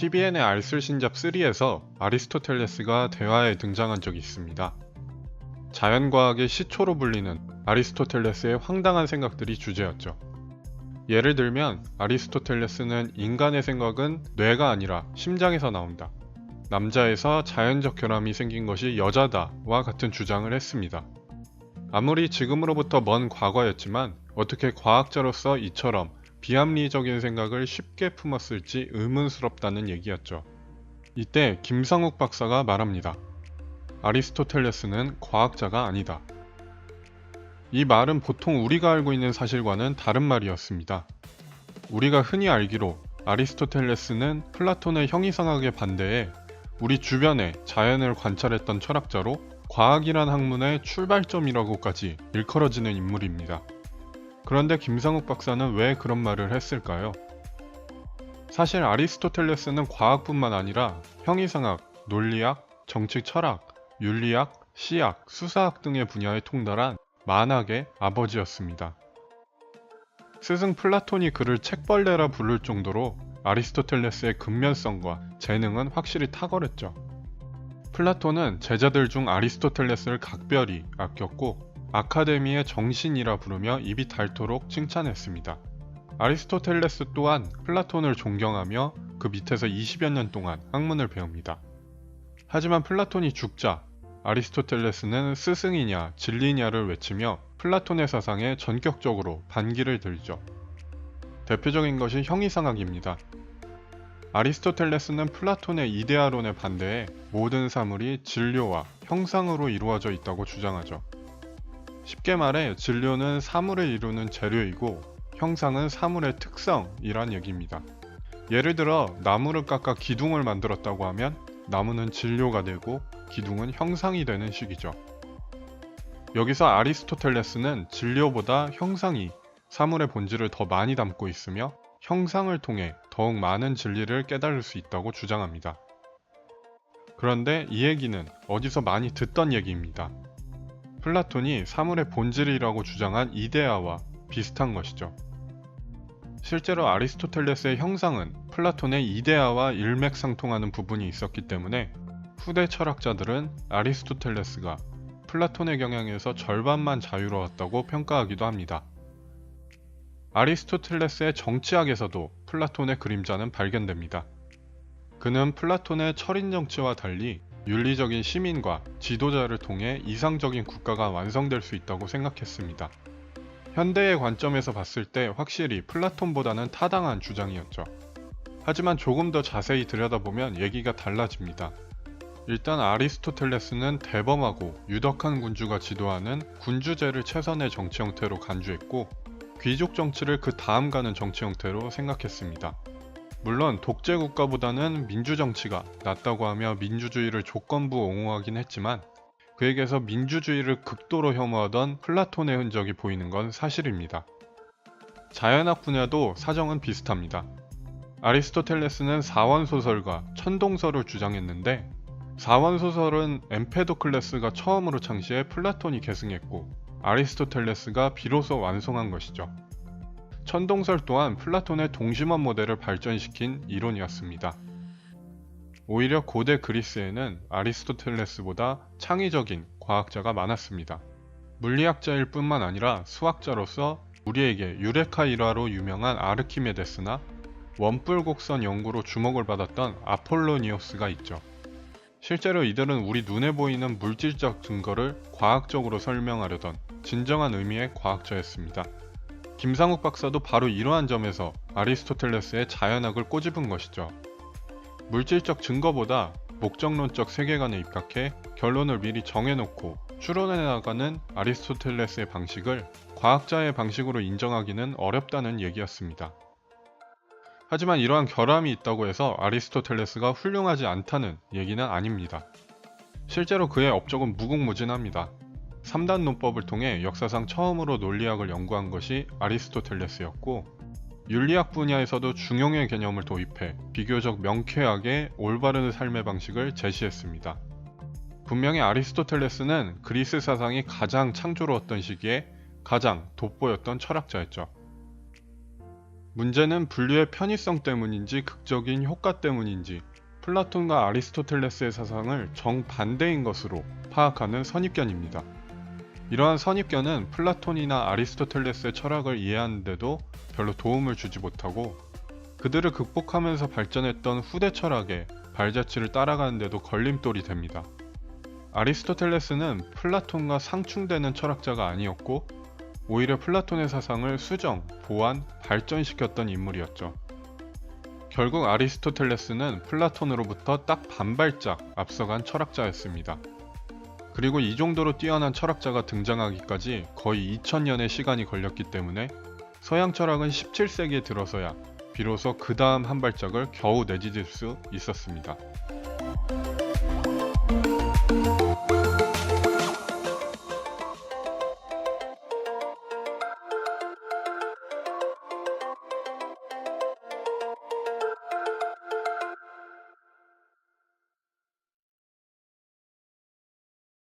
TVN의 알쓸신잡 3에서 아리스토텔레스가 대화에 등장한 적이 있습니다. 자연과학의 시초로 불리는 아리스토텔레스의 황당한 생각들이 주제였죠. 예를 들면 아리스토텔레스는 인간의 생각은 뇌가 아니라 심장에서 나온다. 남자에서 자연적 결함이 생긴 것이 여자다와 같은 주장을 했습니다. 아무리 지금으로부터 먼 과거였지만 어떻게 과학자로서 이처럼 비합리적인 생각을 쉽게 품었을지 의문스럽다는 얘기였죠. 이때 김상욱 박사가 말합니다. 아리스토텔레스는 과학자가 아니다. 이 말은 보통 우리가 알고 있는 사실과는 다른 말이었습니다. 우리가 흔히 알기로 아리스토텔레스는 플라톤의 형이상학에 반대해 우리 주변의 자연을 관찰했던 철학자로 과학이란 학문의 출발점이라고까지 일컬어지는 인물입니다. 그런데 김상욱 박사는 왜 그런 말을 했을까요? 사실 아리스토텔레스는 과학뿐만 아니라 형이상학, 논리학, 정치 철학, 윤리학, 시학, 수사학 등의 분야에 통달한 만학의 아버지였습니다. 스승 플라톤이 그를 책벌레라 부를 정도로 아리스토텔레스의 근면성과 재능은 확실히 탁월했죠. 플라톤은 제자들 중 아리스토텔레스를 각별히 아꼈고 아카데미의 정신이라 부르며 입이 닳도록 칭찬했습니다. 아리스토텔레스 또한 플라톤을 존경하며 그 밑에서 20여 년 동안 학문을 배웁니다. 하지만 플라톤이 죽자 아리스토텔레스는 스승이냐 진리냐를 외치며 플라톤의 사상에 전격적으로 반기를 들죠. 대표적인 것이 형이상학입니다. 아리스토텔레스는 플라톤의 이데아론에 반대해 모든 사물이 진료와 형상으로 이루어져 있다고 주장하죠. 쉽게 말해 진료는 사물을 이루는 재료이고 형상은 사물의 특성이란 얘기입니다. 예를 들어 나무를 깎아 기둥을 만들었다고 하면 나무는 진료가 되고 기둥은 형상이 되는 식이죠. 여기서 아리스토텔레스는 진료보다 형상이 사물의 본질을 더 많이 담고 있으며 형상을 통해 더욱 많은 진리를 깨달을 수 있다고 주장합니다. 그런데 이 얘기는 어디서 많이 듣던 얘기입니다. 플라톤이 사물의 본질이라고 주장한 이데아와 비슷한 것이죠. 실제로 아리스토텔레스의 형상은 플라톤의 이데아와 일맥상통하는 부분이 있었기 때문에 후대 철학자들은 아리스토텔레스가 플라톤의 경향에서 절반만 자유로웠다고 평가하기도 합니다. 아리스토텔레스의 정치학에서도 플라톤의 그림자는 발견됩니다. 그는 플라톤의 철인 정치와 달리 윤리적인 시민과 지도자를 통해 이상적인 국가가 완성될 수 있다고 생각했습니다. 현대의 관점에서 봤을 때 확실히 플라톤보다는 타당한 주장이었죠. 하지만 조금 더 자세히 들여다보면 얘기가 달라집니다. 일단 아리스토텔레스는 대범하고 유덕한 군주가 지도하는 군주제를 최선의 정치 형태로 간주했고 귀족 정치를 그 다음 가는 정치 형태로 생각했습니다. 물론 독재 국가보다는 민주 정치가 낫다고 하며 민주주의를 조건부 옹호하긴 했지만 그에게서 민주주의를 극도로 혐오하던 플라톤의 흔적이 보이는 건 사실입니다. 자연학 분야도 사정은 비슷합니다. 아리스토텔레스는 사원소설과 천동설을 주장했는데 사원소설은 엠페도클레스가 처음으로 창시해 플라톤이 계승했고 아리스토텔레스가 비로소 완성한 것이죠. 천동설 또한 플라톤의 동심원 모델을 발전시킨 이론이었습니다. 오히려 고대 그리스에는 아리스토텔레스보다 창의적인 과학자가 많았습니다. 물리학자일 뿐만 아니라 수학자로서 우리에게 유레카 일화로 유명한 아르키메데스나 원뿔 곡선 연구로 주목을 받았던 아폴로니오스가 있죠. 실제로 이들은 우리 눈에 보이는 물질적 증거를 과학적으로 설명하려던 진정한 의미의 과학자였습니다. 김상욱 박사도 바로 이러한 점에서 아리스토텔레스의 자연학을 꼬집은 것이죠. 물질적 증거보다 목적론적 세계관에 입각해 결론을 미리 정해놓고 추론해 나가는 아리스토텔레스의 방식을 과학자의 방식으로 인정하기는 어렵다는 얘기였습니다. 하지만 이러한 결함이 있다고 해서 아리스토텔레스가 훌륭하지 않다는 얘기는 아닙니다. 실제로 그의 업적은 무궁무진합니다. 3단 논법을 통해 역사상 처음으로 논리학을 연구한 것이 아리스토텔레스였고 윤리학 분야에서도 중용의 개념을 도입해 비교적 명쾌하게 올바른 삶의 방식을 제시했습니다. 분명히 아리스토텔레스는 그리스 사상이 가장 창조로웠던 시기에 가장 돋보였던 철학자였죠. 문제는 분류의 편의성 때문인지 극적인 효과 때문인지 플라톤과 아리스토텔레스의 사상을 정반대인 것으로 파악하는 선입견입니다. 이러한 선입견은 플라톤이나 아리스토텔레스의 철학을 이해하는 데도 별로 도움을 주지 못하고 그들을 극복하면서 발전했던 후대 철학의 발자취를 따라가는 데도 걸림돌이 됩니다. 아리스토텔레스는 플라톤과 상충되는 철학자가 아니었고 오히려 플라톤의 사상을 수정, 보완, 발전시켰던 인물이었죠. 결국 아리스토텔레스는 플라톤으로부터 딱 반발짝 앞서간 철학자였습니다. 그리고 이 정도로 뛰어난 철학자가 등장하기까지 거의 2000년의 시간이 걸렸기 때문에 서양 철학은 17세기에 들어서야 비로소 그 다음 한 발짝을 겨우 내디딜 수 있었습니다.